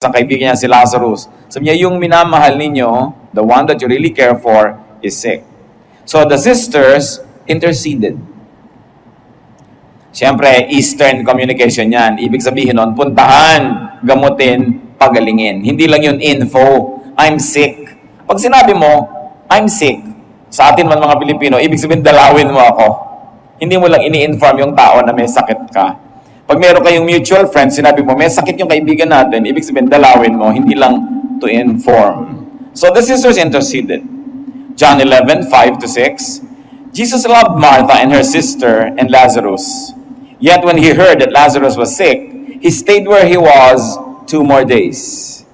Ang kaibigan niya si Lazarus. Sabi niya, yung minamahal ninyo, the one that you really care for, is sick. So the sisters interceded. Siyempre, Eastern communication yan. Ibig sabihin nun, puntahan, gamutin, pagalingin. Hindi lang yun info, I'm sick. Pag sinabi mo, I'm sick, sa atin man mga Pilipino, ibig sabihin, dalawin mo ako. Hindi mo lang ini-inform yung tao na may sakit ka. Pag meron kayong mutual friend, sinabi mo, may sakit yung kaibigan natin, ibig sabihin, dalawin mo, hindi lang to inform. So the sisters interceded. John 11:5-6. Jesus loved Martha and her sister and Lazarus. Yet when he heard that Lazarus was sick, he stayed where he was 2 more days.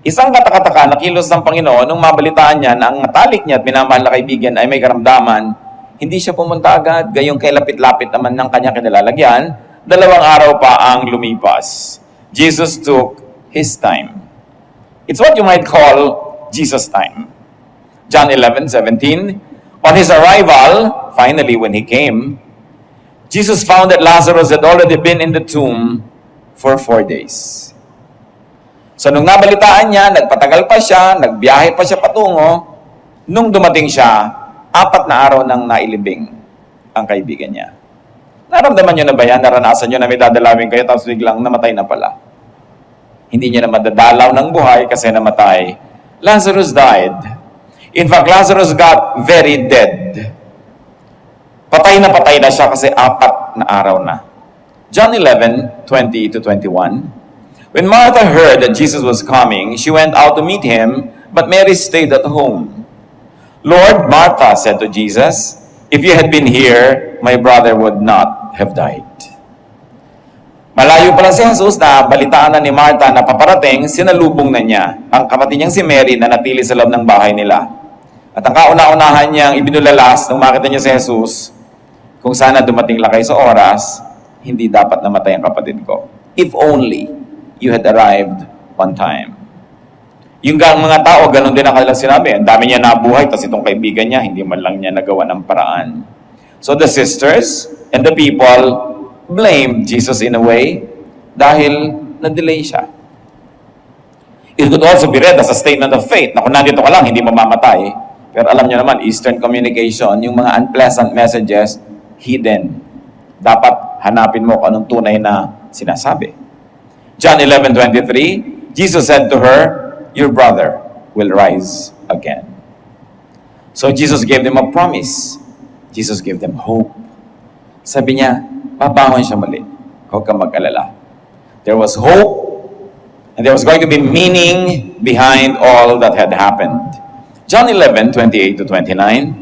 Isang katakataka na kilos ng Panginoon nung mabalitaan niya na ang matalik niya at minamahal na kaibigan ay may karamdaman, hindi siya pumunta agad, gayong kailapit-lapit naman ng kanyang kinalalagyan, 2 araw pa ang lumipas. Jesus took his time. It's what you might call Jesus' time. John 11:17. On his arrival, finally when he came, Jesus found that Lazarus had already been in the tomb for 4 days. So nung nabalitaan niya, nagpatagal pa siya, nagbiyahe pa siya patungo, nung dumating siya, 4 na araw nang nailibing ang kaibigan niya. Naramdaman nyo na ba yan? Naranasan nyo na may dadalawin kayo tapos biglang namatay na pala. Hindi nyo na madadalaw ng buhay kasi namatay. Lazarus died. In fact, Lazarus got very dead. Patay na siya kasi 4 na araw na. John 11:20-21. When Martha heard that Jesus was coming, she went out to meet him, but Mary stayed at home. Lord, Martha said to Jesus, if you had been here, my brother would not have died. Malayo pa lang si Jesus na balitaan na ni Martha na paparating, sinalubong na niya ang kapatid niyang si Mary na natili sa loob ng bahay nila. At ang kauna-unahan niyang ibinulalas nung makita niya si Jesus, kung sana dumating lang kayo sa oras, hindi dapat namatay ang kapatid ko. If only you had arrived on time. Yung mga tao, ganun din ang kanilang sinabi. Ang dami niya nabuhay, tapos itong kaibigan niya, hindi man lang niya nagawa ng paraan. So the sisters and the people blamed Jesus in a way dahil na-delay siya. It could also be read as a statement of faith na kung nandito ka lang, hindi mamamatay. Pero alam niyo naman, Eastern communication, yung mga unpleasant messages, hidden. Dapat hanapin mo kung anong tunay na sinasabi. John 11:23, Jesus said to her, your brother will rise again. So Jesus gave them a promise. Jesus gave them hope. Sabi niya, babangon siya muli. Huwag kang mag-alala. There was hope, and there was going to be meaning behind all that had happened. John 11:28-29.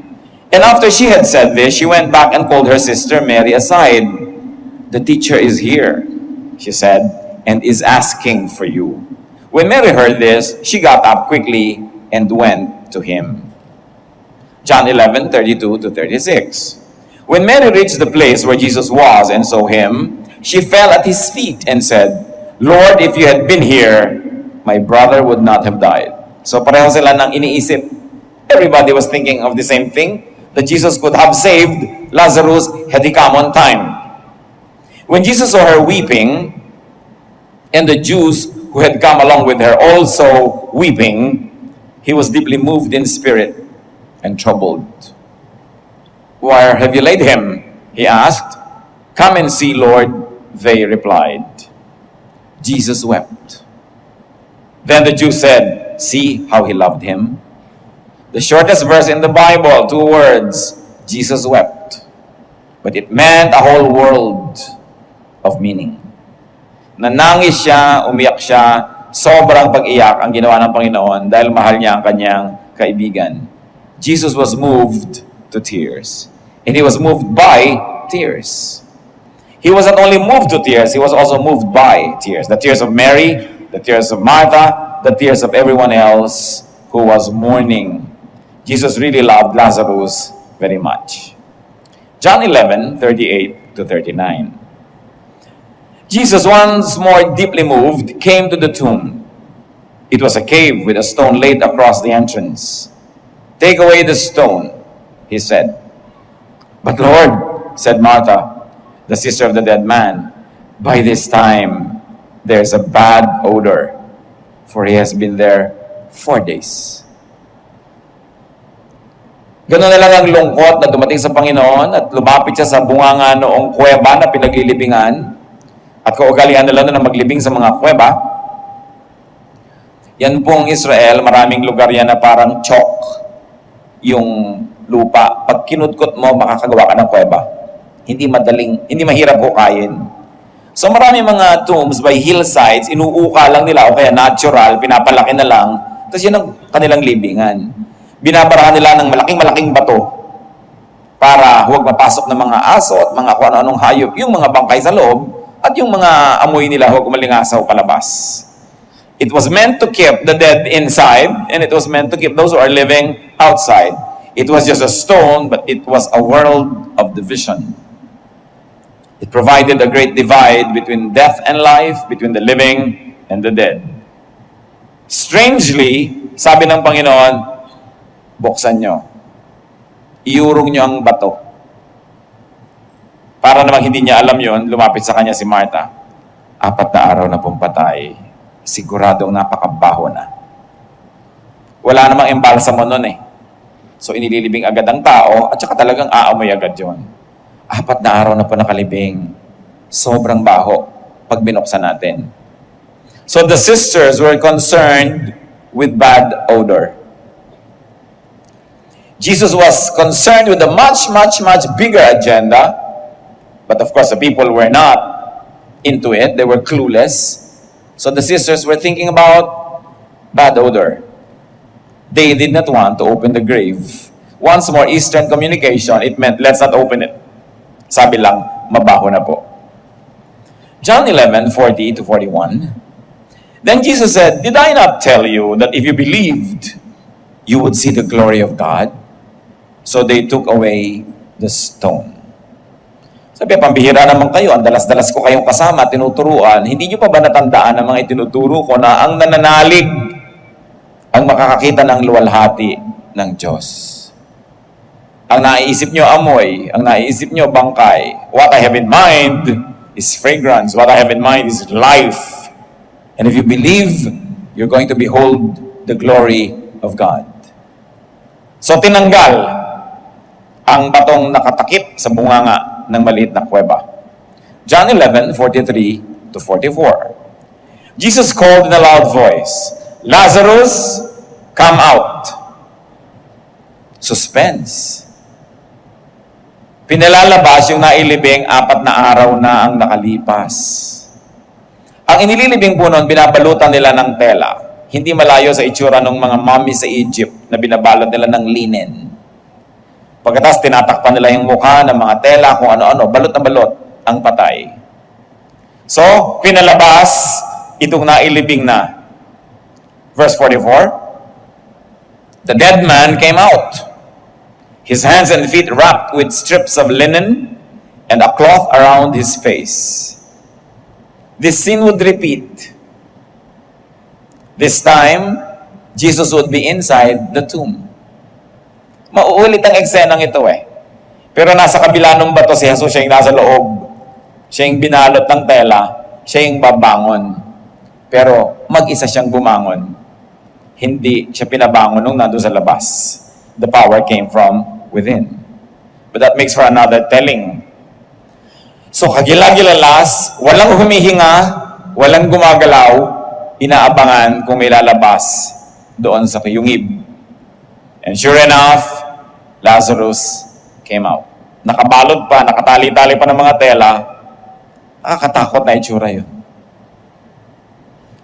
And after she had said this, she went back and called her sister Mary aside. The teacher is here, she said, and is asking for you. When Mary heard this, she got up quickly and went to him. John 11:32-36. When Mary reached the place where Jesus was and saw him, she fell at his feet and said, Lord, if you had been here, my brother would not have died. So pareho sila nang iniisip. Everybody was thinking of the same thing, that Jesus could have saved Lazarus had he come on time. When Jesus saw her weeping, and the Jews who had come along with her also weeping, he was deeply moved in spirit and troubled. Where have you laid him? He asked. Come and see, Lord, they replied. Jesus wept. Then the Jews said, see how he loved him. The shortest verse in the Bible, 2 words, Jesus wept. But it meant a whole world of meaning. Nanangis siya, umiyak siya, sobrang pag-iyak ang ginawa ng Panginoon dahil mahal niya ang kanyang kaibigan. Jesus was moved to tears. And he was moved by tears. He was not only moved to tears, he was also moved by tears. The tears of Mary, the tears of Martha, the tears of everyone else who was mourning. Jesus really loved Lazarus very much. John 11:38-39. Jesus, once more deeply moved, came to the tomb. It was a cave with a stone laid across the entrance. Take away the stone, he said. But Lord, said Martha, the sister of the dead man, by this time there's a bad odor, for he has been there 4 days. Ganoon na lang ang lungkot na dumating sa Panginoon at lumapit siya sa bunganga noong kuweba na pinaglilibingan at kaugalian nila na maglibing sa mga kuweba. Yan pong Israel, maraming lugar yan na parang chalk yung lupa. Pag kinutkot mo, makakagawa ka ng kuweba. Hindi mahirap hukayin. So maraming mga tombs by hillsides, inuuka lang nila o kaya natural, pinapalaki na lang. Tapos yun ang kanilang libingan. Binabarahan nila ng malaking-malaking bato para huwag mapasok ng mga aso at mga kung ano-anong hayop, yung mga bangkay sa loob at yung mga amoy nila huwag malingasaw palabas. It was meant to keep the dead inside and it was meant to keep those who are living outside. It was just a stone, but it was a world of division. It provided a great divide between death and life, between the living and the dead. Strangely, sabi ng Panginoon, buksan nyo. Iurong nyo ang bato. Para namang hindi niya alam yon, lumapit sa kanya si Martha. 4 na araw na pong patay. Siguradong napakabaho na. Wala namang embalsamo nun eh. So inililibing agad ang tao at saka talagang aamoy agad yon. 4 na araw na po nakalibing. Sobrang baho pag binuksan natin. So the sisters were concerned with bad odor. Jesus was concerned with a much bigger agenda. But of course, the people were not into it. They were clueless. So the sisters were thinking about bad odor. They did not want to open the grave. Once more, Eastern communication, it meant, let's not open it. Sabi lang, mabaho na po. John 11:40-41. Then Jesus said, "Did I not tell you that if you believed, you would see the glory of God?" So they took away the stone. Sabi, pambihira naman kayo, ang dalas-dalas ko kayong kasama, tinuturuan. Hindi nyo pa ba natandaan ang mga itinuturo ko na ang nananalig ang makakakita ng luwalhati ng Diyos? Ang naiisip nyo amoy, ang naiisip nyo bangkay. What I have in mind is fragrance. What I have in mind is life. And if you believe, you're going to behold the glory of God. So tinanggal ang batong nakatakip sa bunganga ng maliit na kuweba. John 11:43-44. Jesus called in a loud voice, "Lazarus, come out." Suspense. Pinalalabas yung nailibing 4 na araw na ang nakalipas. Ang inililibing po noon, binabalutan nila ng tela. Hindi malayo sa itsura ng mga mummy sa Egypt na binabalot nila ng linen. Pagkatapos tinatakpan nila yung mukha ng mga tela, kung ano-ano, balot na balot ang patay. So, pinalabas itong nailibing na. Verse 44, the dead man came out, his hands and feet wrapped with strips of linen and a cloth around his face. This scene would repeat. This time, Jesus would be inside the tomb. Mauulit ang eksenang ito eh. Pero nasa kabila ng bato si Jesus, siya yung nasa loob. Siya yung binalot ng tela. Siya yung babangon. Pero mag-isa siyang bumangon. Hindi siya pinabangon nung nandun sa labas. The power came from within. But that makes for another telling. So kagila-gilalas, walang humihinga, walang gumagalaw, inaabangan kung may lalabas doon sa kiyungib. And sure enough, Lazarus came out. Nakabalot pa, nakatali-tali pa ng mga tela. Nakakatakot na itsura yun.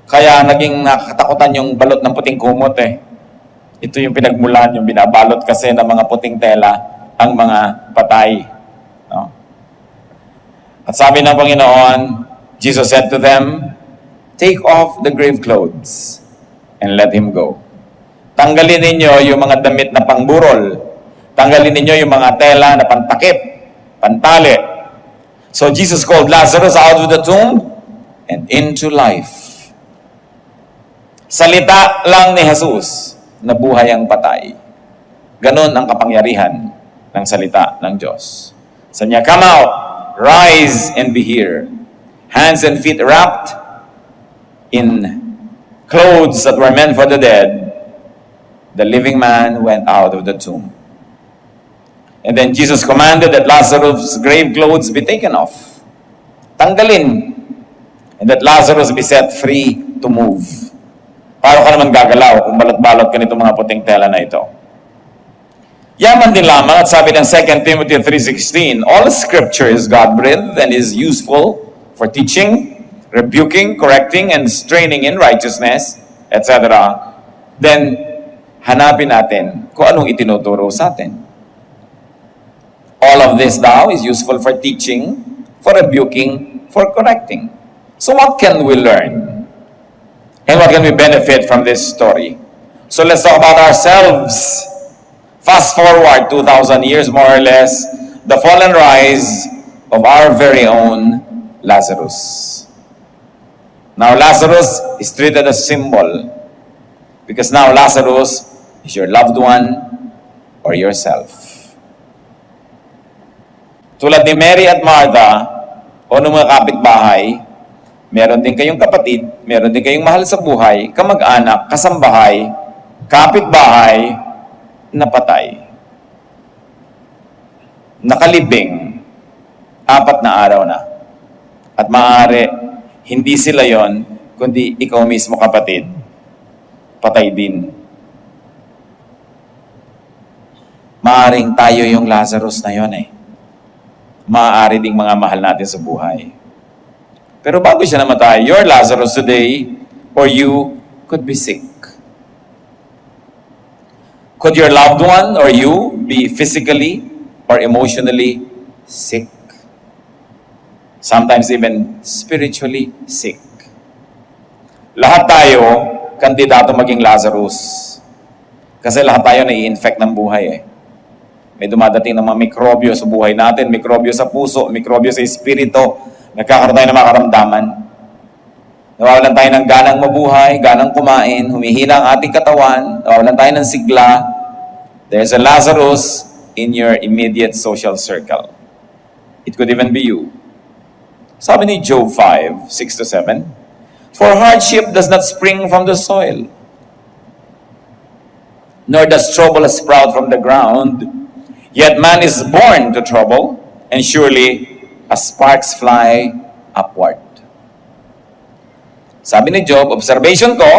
Kaya naging nakakatakutan yung balot ng puting kumot eh. Ito yung pinagmulan, yung binabalot kasi ng mga puting tela ang mga patay. No? At sabi ng Panginoon, Jesus said to them, "Take off the grave clothes and let him go." Tanggalin ninyo yung mga damit na pangburol. Tanggalin ninyo yung mga tela na pantakip, pantali. So Jesus called Lazarus out of the tomb and into life. Salita lang ni Jesus, nabuhay ang patay. Ganon ang kapangyarihan ng salita ng Diyos. Sa niya, "Come out, rise and be here. Hands and feet wrapped in clothes that were meant for the dead, the living man went out of the tomb. And then Jesus commanded that Lazarus' grave clothes be taken off. Tanggalin. And that Lazarus be set free to move. Paano ka naman gagalaw kung balot-balot ka nitong mga puting tela na ito? Yaman din lamang at sabi ng 2 Timothy 3:16, all scripture is God-breathed and is useful for teaching, rebuking, correcting, and straining in righteousness, etc. Then, hanapin natin kung anong itinuturo sa atin. All of this now is useful for teaching, for rebuking, for correcting. So what can we learn? And what can we benefit from this story? So let's talk about ourselves. Fast forward 2,000 years more or less, the fall and rise of our very own Lazarus. Now Lazarus is treated as symbol because now Lazarus is your loved one or yourself. Tulad ni Mary at Martha o ng mga kapitbahay, meron din kayong kapatid, meron din kayong mahal sa buhay, kamag-anak, kasambahay, kapitbahay, napatay. Nakalibing, 4 na araw na. At maaari, hindi sila yon, kundi ikaw mismo kapatid, patay din. Maaring tayo yung Lazarus na yon eh. Maaari ding mga mahal natin sa buhay. Pero bago siya namatay, your Lazarus today or you could be sick. Could your loved one or you be physically or emotionally sick? Sometimes even spiritually sick. Lahat tayo kandidato maging Lazarus. Kasi lahat tayo nai-infect ng buhay eh. May dumadating ng mga mikrobyo sa buhay natin, mikrobyo sa puso, mikrobyo sa espiritu, nagkakaroon tayo ng mga karamdaman. Nawawalan tayo ng ganang mabuhay, ganang kumain, humihina ang ating katawan, nawawalan tayo ng sigla. There's a Lazarus in your immediate social circle. It could even be you. Sabi ni Job 5:6-7, for hardship does not spring from the soil, nor does trouble sprout from the ground. Yet man is born to trouble, and surely as sparks fly upward. Sabi ni Job, observation ko,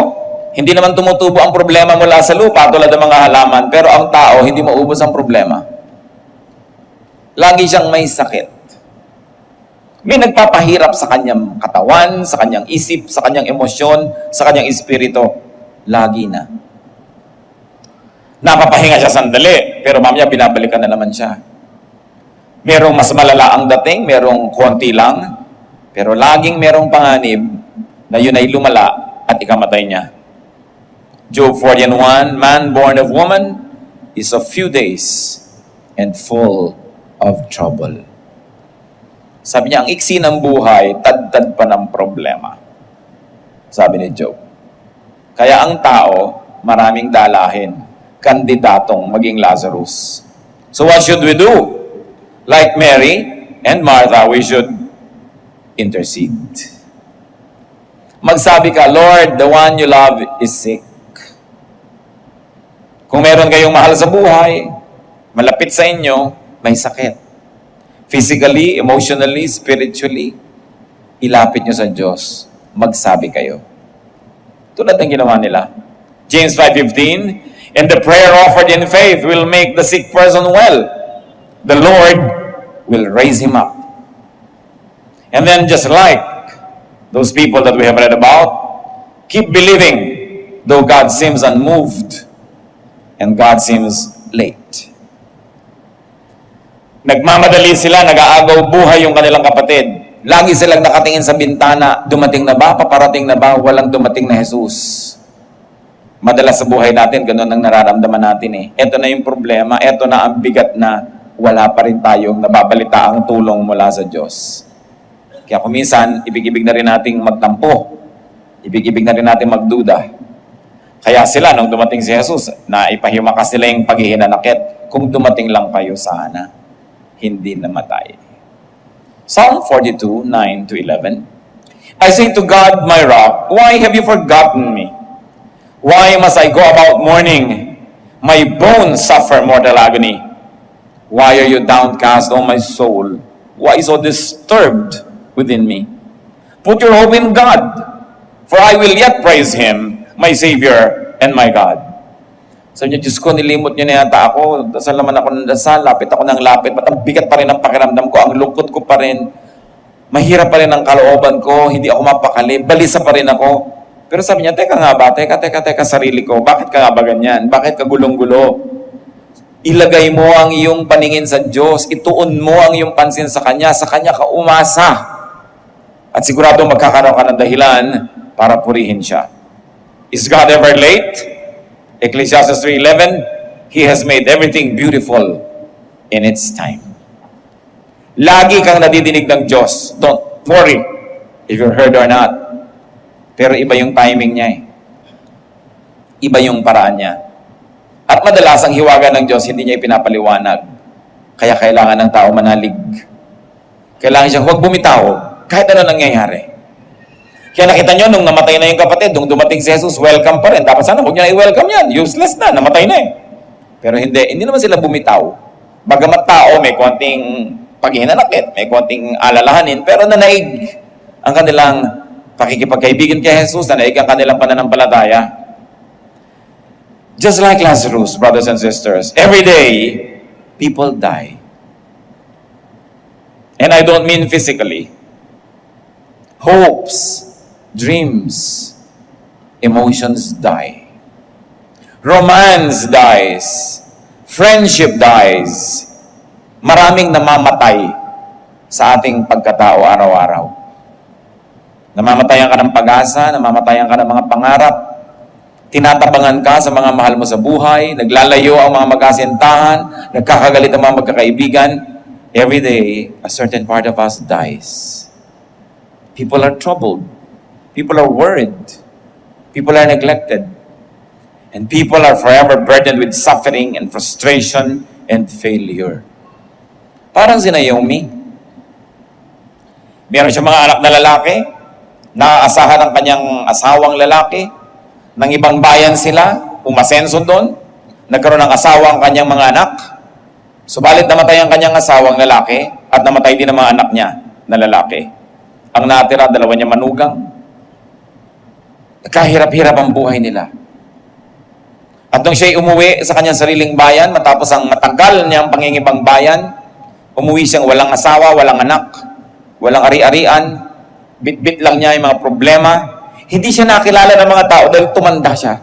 hindi naman tumutubo ang problema mula sa lupa tulad ng mga halaman, pero ang tao hindi maubos ang problema. Lagi siyang may sakit. May nagpapahirap sa kanyang katawan, sa kanyang isip, sa kanyang emosyon, sa kanyang espiritu. Lagi na. Napapahinga siya sandali, pero mamaya binabalikan na naman siya. Merong mas malala ang dating, merong konti lang, pero laging merong panganib na yun ay lumala at ikamatay niya. Job 40:1, man born of woman is of few days and full of trouble. Sabi niya, ang iksi ng buhay, tad-tad pa ng problema. Sabi ni Job. Kaya ang tao, maraming dalahin, kandidatong maging Lazarus. So what should we do? Like Mary and Martha, we should intercede. Magsabi ka, Lord, the one you love is sick. Kung meron kayong mahal sa buhay, malapit sa inyo, may sakit. Physically, emotionally, spiritually, ilapit nyo sa Diyos. Magsabi kayo. Tulad ng ginawa nila. James 5:15, and the prayer offered in faith will make the sick person well. The Lord will raise him up. And then just like those people that we have read about, keep believing, though God seems unmoved and God seems late. Nagmamadali sila, nag-aagaw buhay yung kanilang kapatid. Lagi silang nakatingin sa bintana, dumating na ba, paparating na ba, walang dumating na Jesus. Madalas sa buhay natin, ganun ang nararamdaman natin eh. Ito na yung problema, ito na ang bigat na wala pa rin tayong nababalita ang tulong mula sa Diyos. Kaya kung minsan, ibig-ibig na rin nating magtampo. Ibig-ibig na rin natin magduda. Kaya sila, nung dumating si Jesus, naipahimakas nila yung paghihinanakit. Kung dumating lang kayo sana, hindi namatay. Psalm 42:9-11, I say to God, my rock, why have you forgotten me? Why must I go about mourning? My bones suffer mortal agony. Why are you downcast, O my soul? Why so disturbed within me? Put your hope in God, for I will yet praise Him, my Savior and my God. Sabi niya, Diyos ko, nilimot niyo na yata ako. Dasal naman ako ng dasal, lapit ako ng lapit. Ba't ang bigat pa rin ang pakiramdam ko, ang lungkot ko pa rin. Mahirap pa rin ang kalooban ko, hindi ako mapakali, balisa pa rin ako. Pero sabi niya, teka nga ba, teka, sarili ko, bakit ka nga ba ganyan? Bakit ka gulong-gulo? Ilagay mo ang iyong paningin sa Diyos, ituon mo ang iyong pansin sa Kanya ka umasa. At sigurado magkakaroon ka ng dahilan para purihin siya. Is God ever late? Ecclesiastes 3:11, He has made everything beautiful in its time. Lagi kang nadidinig ng Diyos. Don't worry if you're heard or not. Pero iba yung timing niya eh. Iba yung paraan niya. At madalas ang hiwaga ng Diyos, hindi niya ipinapaliwanag. Kaya kailangan ng tao manalig. Kailangan siya huwag bumitaw kahit ano nangyayari. Kaya nakita nyo, nung namatay na yung kapatid, nung dumating si Jesus, welcome pa rin. Dapat sana huwag nyo na i-welcome yan. Useless na, namatay na eh. Pero hindi naman sila bumitaw. Bagamat tao, may konting paghihinanakit, may konting alalahanin, pero nanaig ang kanilang pakikipagkaibigan kay Jesus, nanaig ang kanilang pananampalataya. Just like Lazarus, brothers and sisters, every day, people die. And I don't mean physically. Hopes, dreams, emotions die. Romance dies. Friendship dies. Maraming namamatay sa ating pagkatao araw-araw. Namamatayan ka ng pag-asa, namamatayan ka ng mga pangarap, tinatabangan ka sa mga mahal mo sa buhay, naglalayo ang mga mag-asintahan, nagkakagalit ang mga magkakaibigan. Every day, a certain part of us dies. People are troubled. People are worried. People are neglected. And people are forever burdened with suffering and frustration and failure. Parang si Naomi. Meron siya mga anak na lalaki, naaasahan ng kanyang asawang lalaki, ng ibang bayan sila, umasenso doon, nagkaroon ng asawa ang kanyang mga anak, subalit namatay ang kanyang asawang lalaki at namatay din ang mga anak niya na lalaki. Ang natira, dalawa niya manugang. Kahirap-hirap ang buhay nila. At nung siya'y umuwi sa kanyang sariling bayan, matapos ang matagal niyang pangingibang bayan, umuwi siyang walang asawa, walang anak, walang ari-arian, bit-bit lang niya yung mga problema. Hindi siya nakilala ng mga tao dahil tumanda siya.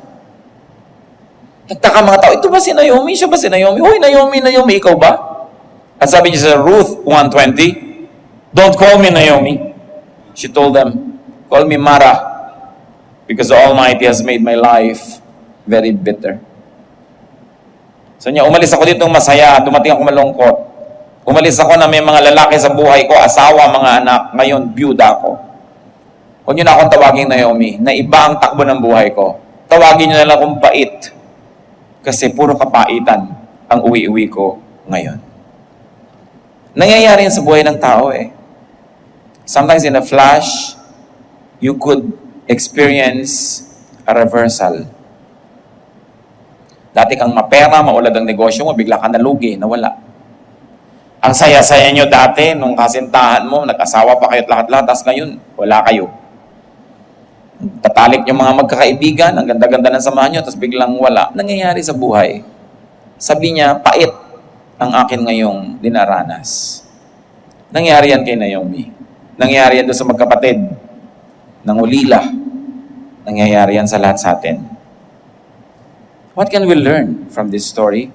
Nagtaka mga tao, ito ba si Naomi? Siya ba si Naomi? Hoy, Naomi, ikaw ba? At sabi niya sa Ruth 1:20, don't call me Naomi. She told them, call me Mara, because the Almighty has made my life very bitter. So niya, umalis ako dito masaya, dumating ako malungkot. Umalis ako na may mga lalaki sa buhay ko, asawa, mga anak, ngayon, byuda ako. Huwag niyo na akong tawagin Naomi, na iba ang takbo ng buhay ko. Tawagin niyo na lang akong pait. Kasi puro kapaitan ang uwi-uwi ko ngayon. Nangyayari yan sa buhay ng tao eh. Sometimes in a flash, you could experience a reversal. Dati kang mapera, maulad ang negosyo mo, bigla ka nalugi, nawala. Ang saya-saya nyo dati, nung kasintahan mo, nag-asawa pa kayo at lahat-lahat, tapos ngayon, wala kayo. Tatalik yung mga magkakaibigan, ang ganda-ganda ng samahan nyo, tapos biglang wala. Nangyayari sa buhay. Sabi niya, pait ang akin ngayong dinaranas. Nangyari yan kay Naomi. Nangyayari yan doon sa magkapatid ng ulila. Nangyayari yan sa lahat sa atin. What can we learn from this story?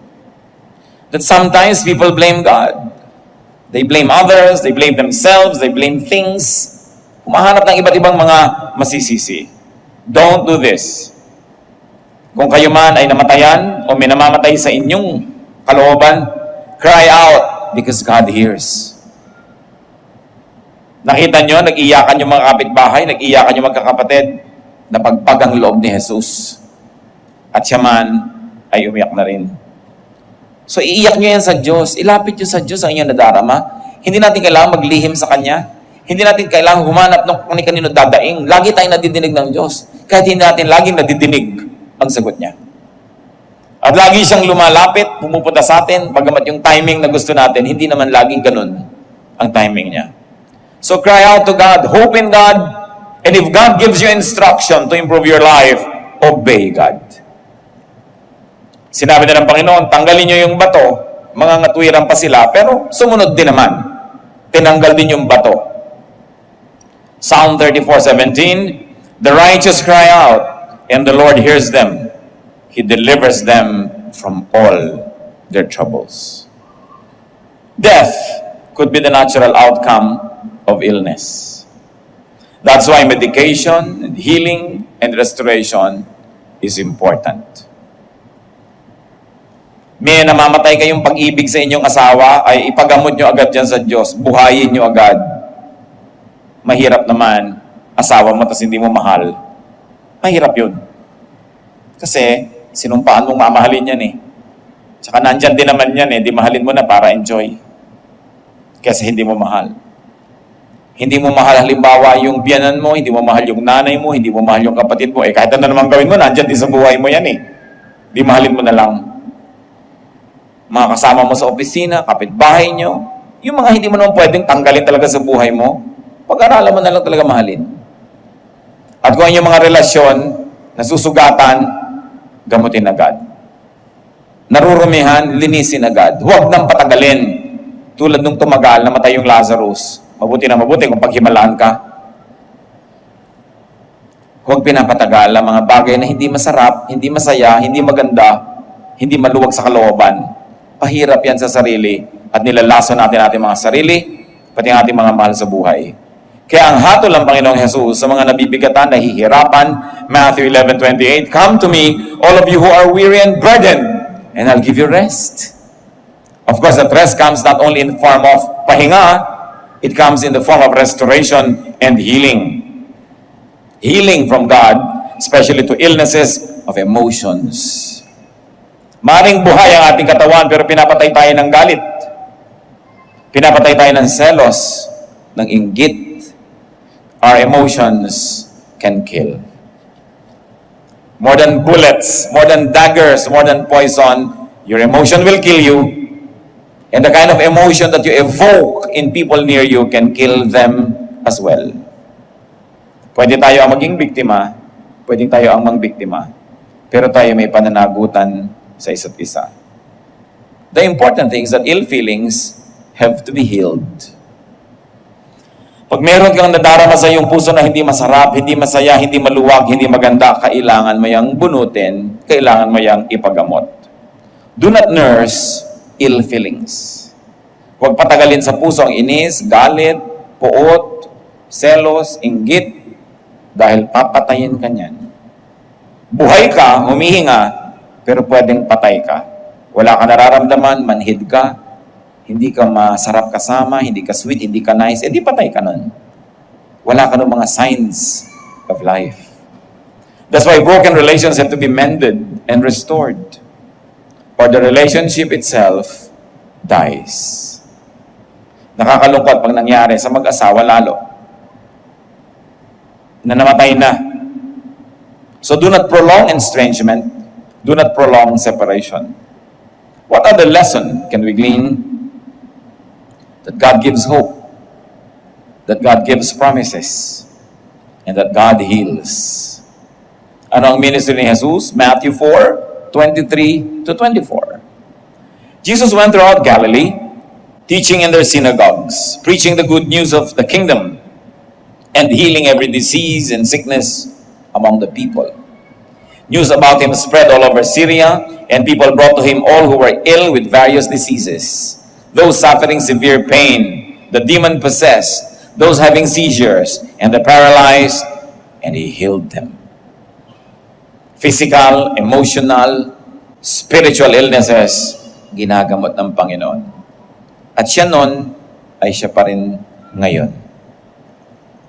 That sometimes people blame God. They blame others, they blame themselves, they blame things. Humahanap ng iba't ibang mga masisisi. Don't do this. Kung kayo man ay namatayan o may namamatay sa inyong kalooban, cry out because God hears. Nakita nyo, nag-iyakan yung mga kapitbahay, nag-iyakan yung magkakapatid, napagpag ang loob ni Jesus. At siya man ay umiyak na rin. So iiyak nyo yan sa Diyos. Ilapit nyo sa Diyos ang inyong nadarama. Hindi natin kailangan maglihim sa Kanya. Hindi natin kailangan humanap ng kung kanino dadaing. Lagi tayong nadidinig ng Diyos. Kahit hindi natin laging nadidinig ang sagot niya. At lagi siyang lumalapit, pumupunta sa atin, bagamat yung timing na gusto natin, hindi naman laging ganun ang timing niya. So cry out to God, hope in God, and if God gives you instruction to improve your life, obey God. Sinabi na ng Panginoon, tanggalin niyo yung bato, mga ngatuwiran pa sila, pero sumunod din naman. Tinanggal din yung bato. Psalm 34:17, the righteous cry out, and the Lord hears them. He delivers them from all their troubles. Death could be the natural outcome of illness. That's why medication and healing and restoration is important. May namamatay kayong pag-ibig sa inyong asawa, ay ipagamot nyo agad yan sa Diyos. Buhayin nyo agad. Mahirap naman, asawa mo tas hindi mo mahal. Mahirap yun. Kasi, sinumpaan mong mamahalin yan eh. Tsaka nandyan din naman yan eh, di mahalin mo na para enjoy. Kasi hindi mo mahal. Hindi mo mahal halimbawa yung biyanan mo, hindi mo mahal yung nanay mo, hindi mo mahal yung kapatid mo. Eh kahit ano naman gawin mo, nandyan din sa buhay mo yan eh. Di mahalin mo na lang. Mga kasama mo sa opisina, kapitbahay nyo, yung mga hindi mo naman pwedeng tanggalin talaga sa buhay mo, pag-aralan mo na lang talaga mahalin. At kung yung mga relasyon na susugatan, gamutin agad. Narurumihan, linisin agad. Huwag nang patagalin. Tulad nung tumagal, namatay yung Lazarus. Mabuti na mabuti kung paghimalaan ka. Huwag pinapatagal ang mga bagay na hindi masarap, hindi masaya, hindi maganda, hindi maluwag sa kalooban. Pahirap yan sa sarili at nilalaso natin ating mga sarili, pati ang ating mga mahal sa buhay. Kaya ang hatol ng Panginoong Jesus sa mga nabibigatan, nahihirapan, Matthew 11:28, come to me, all of you who are weary and burdened, and I'll give you rest. Of course, that rest comes not only in the form of pahinga, it comes in the form of restoration and healing. Healing from God, especially to illnesses of emotions. Maring buhay ang ating katawan, pero pinapatay tayo ng galit. Pinapatay tayo ng selos, ng inggit. Our emotions can kill. More than bullets, more than daggers, more than poison, your emotion will kill you. And the kind of emotion that you evoke in people near you can kill them as well. Pwede tayo ang maging biktima, pwede tayo ang mangbiktima, pero tayo may pananagutan sa isa't isa. The important thing is that ill feelings have to be healed. Pag meron kang nadarama sa iyong puso na hindi masarap, hindi masaya, hindi maluwag, hindi maganda, kailangan mo yang bunutin, kailangan mo yang ipagamot. Do not nurse ill feelings. Huwag patagalin sa puso ang inis, galit, puot, selos, inggit, dahil papatayin ka niyan. Buhay ka, humihinga, pero pwedeng patay ka. Wala ka nararamdaman, manhid ka, hindi ka masarap kasama, hindi ka sweet, hindi ka nice, edi patay ka nun. Wala ka ng mga signs of life. That's why broken relations have to be mended and restored. Or the relationship itself dies. Nakakalungkot pag nangyari sa mag-asawa lalo. Na namatay na. So do not prolong estrangement. Do not prolong separation. What other lesson can we glean? That God gives hope, that God gives promises, and that God heals. Ano ang ministry ni Jesus? Matthew 4:23-24. Jesus went throughout Galilee, teaching in their synagogues, preaching the good news of the kingdom, and healing every disease and sickness among the people. News about him spread all over Syria, and people brought to him all who were ill with various diseases. Those suffering severe pain, the demon-possessed, those having seizures, and the paralyzed, and he healed them. Physical, emotional, spiritual illnesses, ginagamot ng Panginoon. At siya nun, ay siya pa rin ngayon.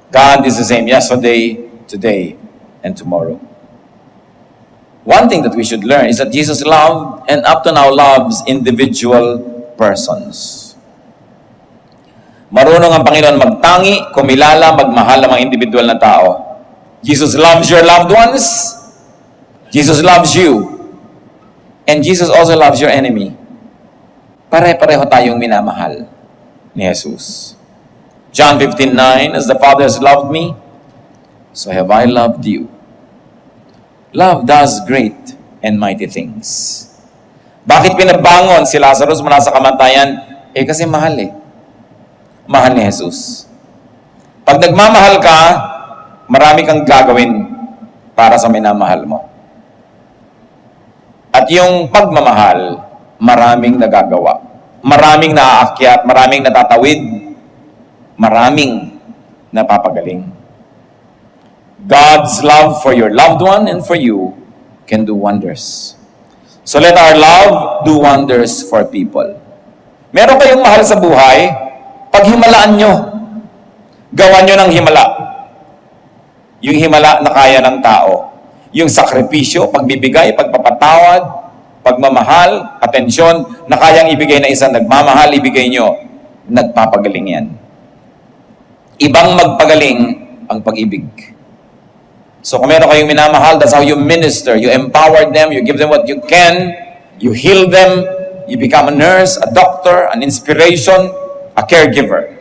God is the same yesterday, today, and tomorrow. One thing that we should learn is that Jesus loved, and up to now loves, individual persons. Marunong ang Panginoon magtangi, kumilala, magmahal ng mga individual na tao. Jesus loves your loved ones. Jesus loves you. And Jesus also loves your enemy. Pare-pareho tayong minamahal ni Jesus. John 15:9, as the Father has loved me, so have I loved you. Love does great and mighty things. Bakit pinabangon si Lazarus mula sa kamatayan? Kasi mahal eh. Mahal ni Jesus. Pag nagmamahal ka, marami kang gagawin para sa minamahal mo. At yung pagmamahal, maraming nagagawa. Maraming naaakyat, maraming natatawid, maraming napapagaling. God's love for your loved one and for you can do wonders. So let our love do wonders for people. Meron kayong mahal sa buhay, paghimalaan nyo. Gawan nyo ng himala. Yung himala na kaya ng tao. Yung sakripisyo, pagbibigay, pagpapatawad, pagmamahal, atensyon, na kayang ibigay na isang nagmamahal, ibigay nyo, nagpapagaling yan. Ibang magpagaling ang pag-ibig. So kung meron kayong minamahal, that's how you minister. You empower them, you give them what you can, you heal them, you become a nurse, a doctor, an inspiration, a caregiver.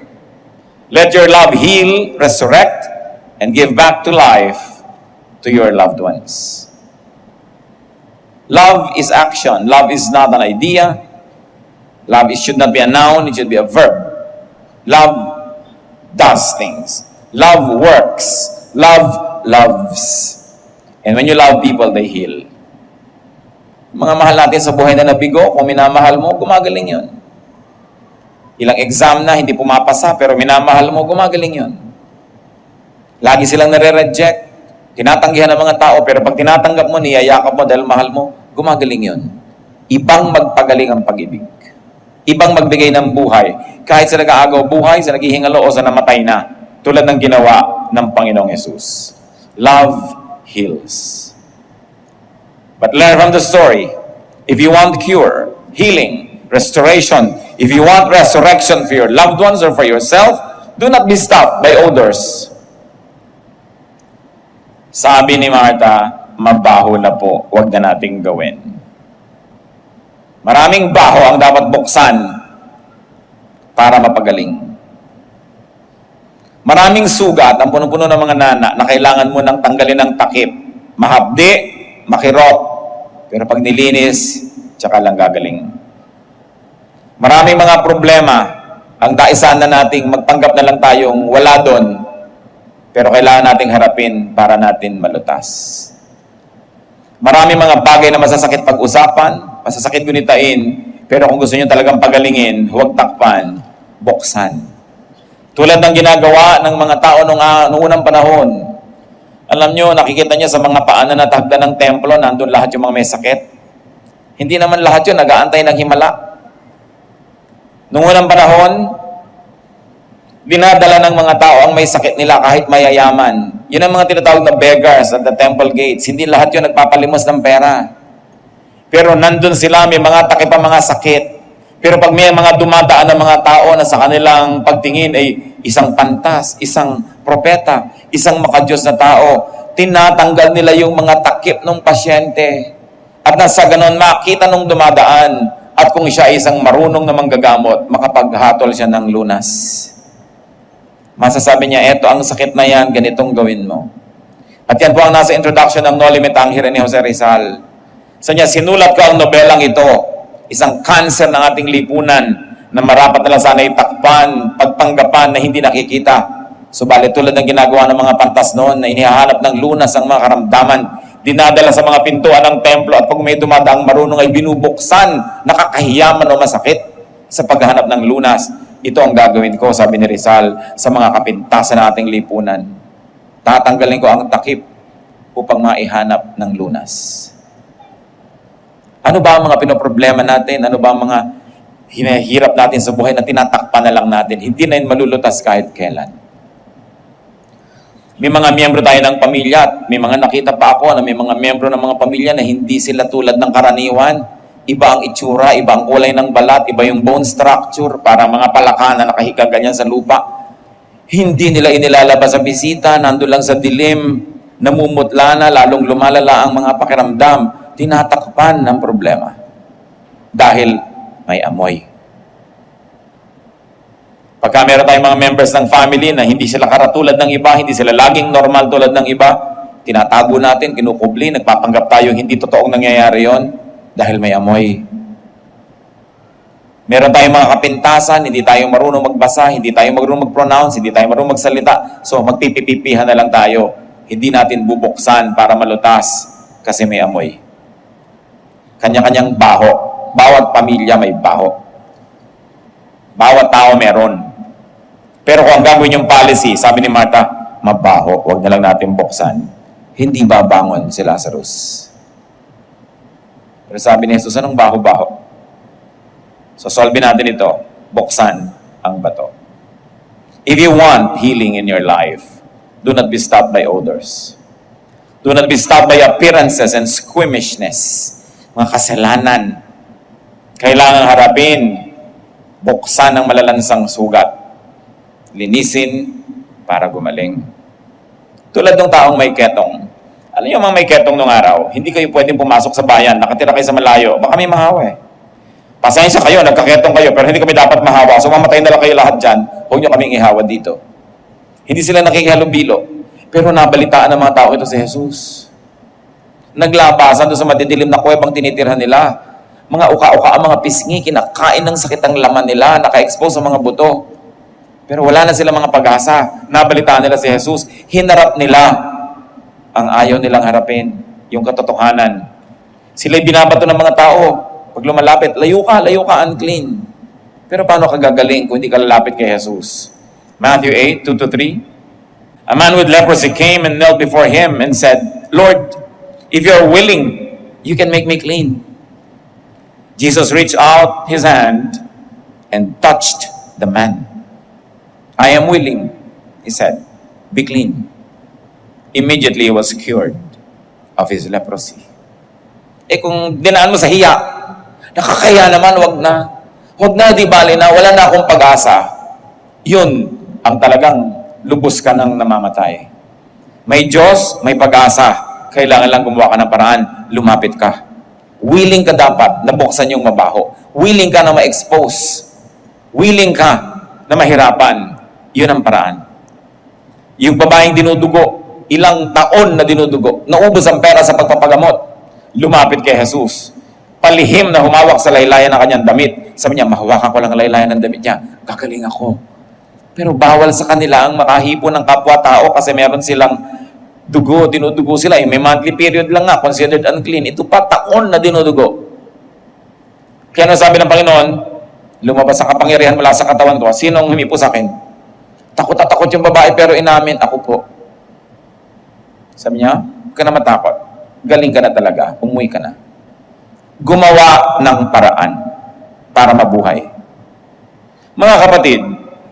Let your love heal, resurrect, and give back to life to your loved ones. Love is action. Love is not an idea. Love should not be a noun, it should be a verb. Love does things. Love works. Love loves. And when you love people, they heal. Mga mahal natin sa buhay na nabigo, kung minamahal mo, gumagaling yun. Ilang exam na, hindi pumapasa, pero minamahal mo, gumagaling yun. Lagi silang nare-reject, tinatanggihan ng mga tao, pero pag tinatanggap mo, niyayakap mo dahil mahal mo, gumagaling yun. Ibang magpagaling ang pag-ibig. Ibang magbigay ng buhay. Kahit sa nag-aagaw buhay, sa naghihingalo o sa namatay na, tulad ng ginawa ng Panginoong Yesus. Love heals. But learn from the story. If you want cure, healing, restoration, if you want resurrection for your loved ones or for yourself, do not be stopped by odors. Sabi ni Martha, mabaho na po, huwag na nating gawin. Maraming baho ang dapat buksan para mapagaling. Maraming sugat ang puno-puno ng mga nana na kailangan mo nang tanggalin ng takip. Mahapdi, makirot. Pero pag nilinis, tsaka lang gagaling. Maraming mga problema ang daisan na nating magpanggap na lang tayong wala doon. Pero kailangan nating harapin para natin malutas. Maraming mga bagay na masasakit pag-usapan, masasakit gunitain, pero kung gusto nyo talagang pagalingin, huwag takpan, buksan. Tulad ng ginagawa ng mga tao noong unang panahon. Alam nyo, nakikita niya sa mga paanan na hagdan ng templo, nandun lahat yung mga may sakit. Hindi naman lahat yun, nag-aantay ng himala. Noong unang panahon, dinadala ng mga tao ang may sakit nila kahit mayayaman. Yun ang mga tinatawag na beggars at the temple gates. Hindi lahat yun nagpapalimos ng pera. Pero nandun sila, may mga takip ang mga sakit. Pero pag may mga dumadaan ng mga tao na sa kanilang pagtingin ay isang pantas, isang propeta, isang makadiyos na tao, tinatanggal nila yung mga takip ng pasyente. At nasa ganon, makita nung dumadaan. At kung siya ay isang marunong na manggagamot, makapaghatol siya ng lunas. Masasabi niya, eto ang sakit na yan, ganitong gawin mo. At yan po ang nasa introduction ng No Limit Anghere ni Jose Rizal. Sa niya, sinulat ko ang nobelang ito, isang cancer ng ating lipunan na marapat na lang sana itakpan, pagpanggapan na hindi nakikita. Subalit tulad ng ginagawa ng mga pantas noon na inihahanap ng lunas ang mga karamdaman, dinadala sa mga pintuan ng templo at pag may dumadaang marunong ay binubuksan, nakakahiyaman o masakit sa paghahanap ng lunas. Ito ang gagawin ko, sabi ni Rizal, sa mga kapintasan ng ating lipunan. Tatanggalin ko ang takip upang maihanap ng lunas. Ano ba ang mga pinoproblema natin? Ano ba ang mga hinahirap natin sa buhay na tinatakpan na lang natin? Hindi na yun malulutas kahit kailan. May mga miyembro tayo ng pamilya at may mga nakita pa ako na may mga miyembro ng mga pamilya na hindi sila tulad ng karaniwan. Iba ang itsura, iba ang kulay ng balat, iba yung bone structure, para mga palaka na nakahiga ganyan sa lupa. Hindi nila inilalabas sa bisita, nandun lang sa dilim, namumutla na, lalong lumalala ang mga pakiramdam, tinatakpan ng problema. Dahil may amoy. Pagka meron tayong mga members ng family na hindi sila karatulad ng iba, hindi sila laging normal tulad ng iba, tinatago natin, kinukubli, nagpapanggap tayo hindi totoong nangyayari yon dahil may amoy. Meron tayong mga kapintasan, hindi tayo marunong magbasa, hindi tayo marunong mag-pronounce, hindi tayo marunong magsalita. So magpipipipihan na lang tayo. Hindi natin bubuksan para malutas kasi may amoy. Kanya-kanyang baho. Bawat pamilya may baho. Bawat tao meron. Pero kung ang gagawin yung policy, sabi ni Martha, mabaho, huwag na lang natin buksan. Hindi babangon si Lazarus. Pero sabi ni Jesus, anong baho-baho? So solve natin ito, buksan ang bato. If you want healing in your life, do not be stopped by odors. Do not be stopped by appearances and squeamishness. Mga kasalanan. Kailangan harapin, buksan ang malalansang sugat. Linisin para gumaling. Tulad ng taong may ketong. Alam niyo mga may ketong nung araw, hindi kayo pwedeng pumasok sa bayan, nakatira kayo sa malayo, baka may mahawa eh. Pasensya kayo, nagkaketong kayo, pero hindi kami dapat mahawa. So mamatay na lang kayo lahat dyan, huwag niyo kaming ihawa dito. Hindi sila nakikihalubilo. Pero nabalitaan ng mga tao ito si Jesus. Naglabasan doon sa madidilim na kuwebang tinitirhan nila. Mga uka-uka ang mga pisngi, kinakain ng sakit ang laman nila, naka-expose sa mga buto. Pero wala na sila mga pag-asa. Nabalitaan nila si Jesus. Hinarap nila ang ayaw nilang harapin, yung katotohanan. Sila'y binabato ng mga tao. Pag lumalapit, layo ka, unclean. Pero paano ka gagaling kung hindi ka lalapit kay Jesus? Matthew 8, 2-3. A man with leprosy came and knelt before him and said, Lord, if you are willing, you can make me clean. Jesus reached out his hand and touched the man. I am willing, he said, be clean. Immediately he was cured of his leprosy. Kung dinaan mo sa hiya, nakakaya naman, wag na. Wag na, di bali na, wala na akong pag-asa. Yun ang talagang lubos ka ng namamatay. May Diyos, may pag-asa. Kailangan lang gumawa ka ng paraan, lumapit ka. Willing ka dapat na buksan yung mabaho. Willing ka na ma-expose. Willing ka na mahirapan. Yun ang paraan. Yung babaeng dinudugo, ilang taon na dinudugo, naubos ang pera sa pagpapagamot. Lumapit kay Jesus. Palihim na humawak sa laylayan ng kanyang damit. Sabi niya, mahawakan ko lang ang laylayan ng damit niya. Gagaling ako. Pero bawal sa kanila ang makahipo ng kapwa-tao kasi meron silang dugo, dinudugo sila. May monthly period lang nga, considered unclean. Ito pa, taon na dinudugo. Kaya ano sabi ng Panginoon, lumabas ang kapangyarihan mula sa katawan ko. Sinong humipo sa akin? Takot at takot yung babae pero inamin, ako po. Sabi niya, huwag ka na matakot. Galing ka na talaga. Umuwi ka na. Gumawa ng paraan para mabuhay. Mga kapatid,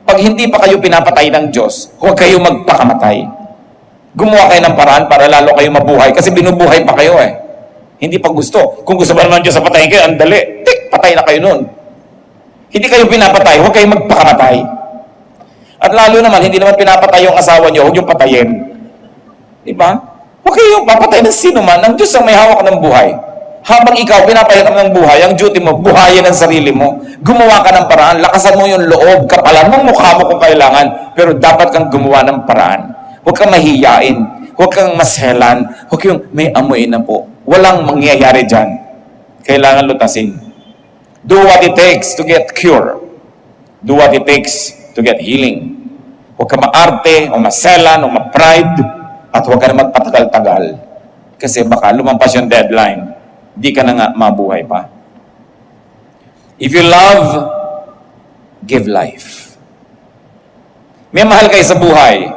pag hindi pa kayo pinapatay ng Diyos, huwag kayo magpakamatay. Gumawa kayo ng paraan para lalo kayo mabuhay kasi binubuhay pa kayo eh. Hindi pa gusto. Kung gusto ba naman Diyos sa patayin kayo, andali. Tik, patay na kayo nun. Hindi kayo pinapatay, huwag kayo magpakamatay. At lalo naman, hindi naman pinapatay yung asawa niyo, huwag yung patayin. Diba? Huwag kayo papatay ng sino man. Ang Diyos ang may hawak ng buhay. Habang ikaw pinapahiram ng buhay, ang duty mo, buhayin ang sarili mo. Gumawa ka ng paraan, lakasan mo yung loob, kapalan mo mukha mo kung kailangan, pero dapat kang gumawa ng paraan. Huwag kang mahiyain, huwag kang maselan, huwag yung may amoy na po. Walang mangyayari dyan. Kailangan lutasin. Do what it takes to get cure. Do what it takes to get healing. Huwag ka maarte, o maselan, o ma-pride, at huwag ka na magpatagal-tagal. Kasi baka lumampas yung deadline. Di ka na nga mabuhay pa. If you love, give life. May mahal kayo sa buhay.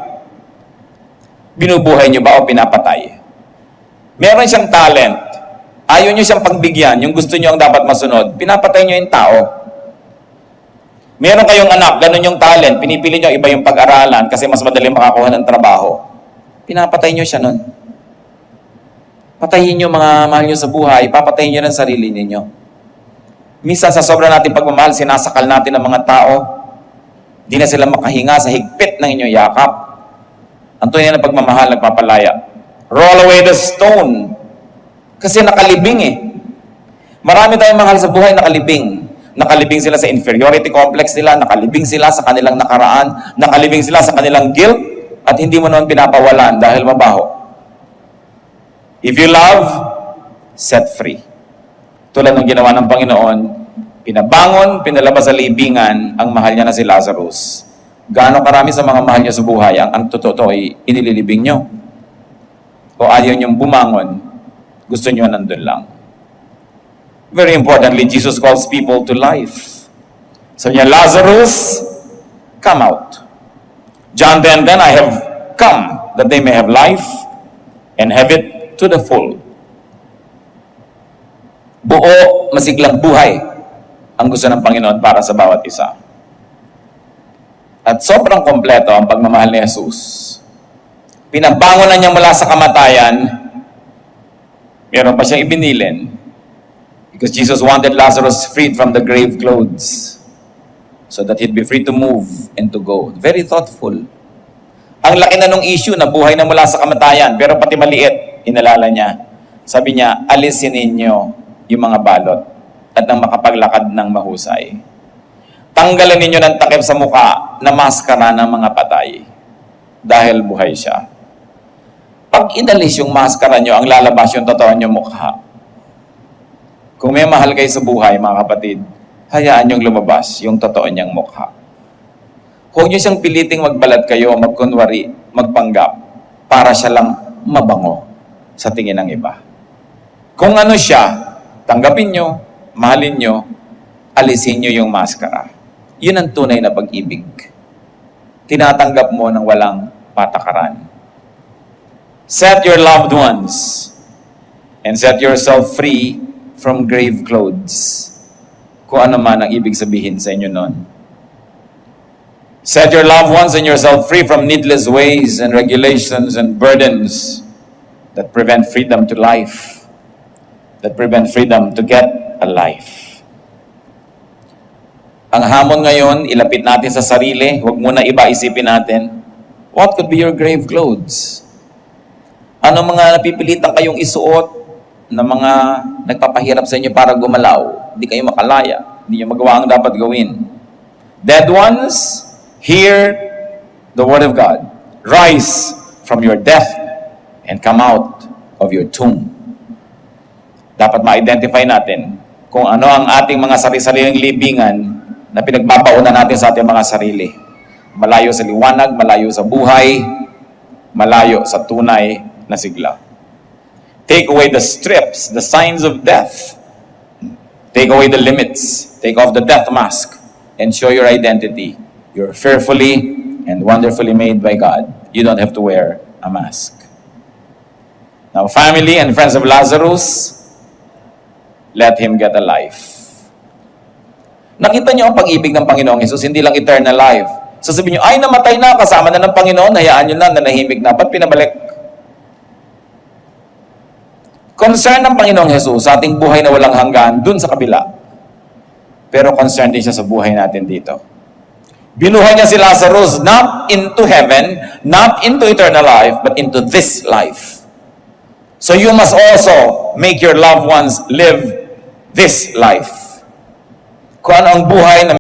Binubuhay niyo ba o pinapatay? Meron siyang talent. Ayaw niyo siyang pagbigyan. Yung gusto niyo ang dapat masunod. Pinapatay niyo yung tao. Meron kayong anak, ganun yung talent. Pinipili niyo iba yung pag-aralan kasi mas madali makakuha ng trabaho. Pinapatay niyo siya nun. Patayin niyo mga mahal niyo sa buhay, papatayin niyo ng sarili ninyo. Minsan sa sobra natin pagmamahal, sinasakal natin ang mga tao. Di na sila makahinga sa higpit ng inyong yakap. Ang tunay na pagmamahal, nagpapalaya. Roll away the stone. Kasi nakalibing eh. Marami tayong mahal sa buhay nakalibing. Nakalibing sila sa inferiority complex nila, nakalibing sila sa kanilang nakaraan, nakalibing sila sa kanilang guilt, at hindi mo naman pinapawalan dahil mabaho. If you love, set free. Tulad ng ginawa ng Panginoon, pinabangon, pinalabas sa libingan ang mahal niya na si Lazarus. Gaano karami sa mga mahal niyo sa buhay ang totoo ay inililibing niyo? O ayaw niyong bumangon, gusto niyo nandun lang? Very importantly, Jesus calls people to life. Sabi niya, Lazarus, come out. John 10:10, I have come that they may have life and have it to the full. Buo, masiglang buhay ang gusto ng Panginoon para sa bawat isa. At sobrang kompleto ang pagmamahal ni Jesus. Pinabangon na niya mula sa kamatayan, meron pa siyang ibinilin. Because Jesus wanted Lazarus freed from the grave clothes so that he'd be free to move and to go. Very thoughtful. Ang laki na nung issue na buhay na mula sa kamatayan, pero pati maliit, inalala niya. Sabi niya, alisin ninyo yung mga balot at nang makapaglakad ng mahusay. Tanggalan ninyo ng takip sa muka na maskara ng mga patay dahil buhay siya. Pag inalis yung maskara nyo, ang lalabas yung totoo nyo mukha. Kung may mahal kayo sa buhay, mga kapatid, hayaan niyong lumabas yung totoo niyang mukha. Huwag niyo siyang piliting magbalat kayo, magkunwari, magpanggap, para siya lang mabango sa tingin ng iba. Kung ano siya, tanggapin niyo, mahalin niyo, alisin niyo yung maskara. Yun ang tunay na pag-ibig. Tinatanggap mo ng walang patakaran. Set your loved ones and set yourself free from grave clothes. Kung ano man ang ibig sabihin sa inyo nun. Set your loved ones and yourself free from needless ways and regulations and burdens that prevent freedom to life, that prevent freedom to get a life. Ang hamon ngayon, ilapit natin sa sarili, huwag muna iba isipin natin, what could be your grave clothes? Ano mga napipilitan kayong isuot na mga nagpapahirap sa inyo para gumalaw, hindi kayo makalaya, hindi nyo magawa ang dapat gawin. Dead ones, hear the word of God. Rise from your death and come out of your tomb. Dapat ma-identify natin kung ano ang ating mga sarili-sariling libingan na pinagbabauna natin sa ating mga sarili. Malayo sa liwanag, malayo sa buhay, malayo sa tunay na sigla. Take away the strips, the signs of death. Take away the limits. Take off the death mask and show your identity. You're fearfully and wonderfully made by God. You don't have to wear a mask. Now, family and friends of Lazarus, let him get a life. Nakita niyo ang pag-ibig ng Panginoong Jesus, hindi lang eternal life. Sasabihin niyo, ay namatay na, kasama na ng Panginoon, hayaan niyo na, nanahimik na, ba't pinabalik? Concern ng Panginoong Jesus sa ating buhay na walang hanggan dun sa kabila. Pero concerned din siya sa buhay natin dito. Binuhay niya si Lazarus not into heaven, not into eternal life, but into this life. So you must also make your loved ones live this life. Kung ano ang buhay na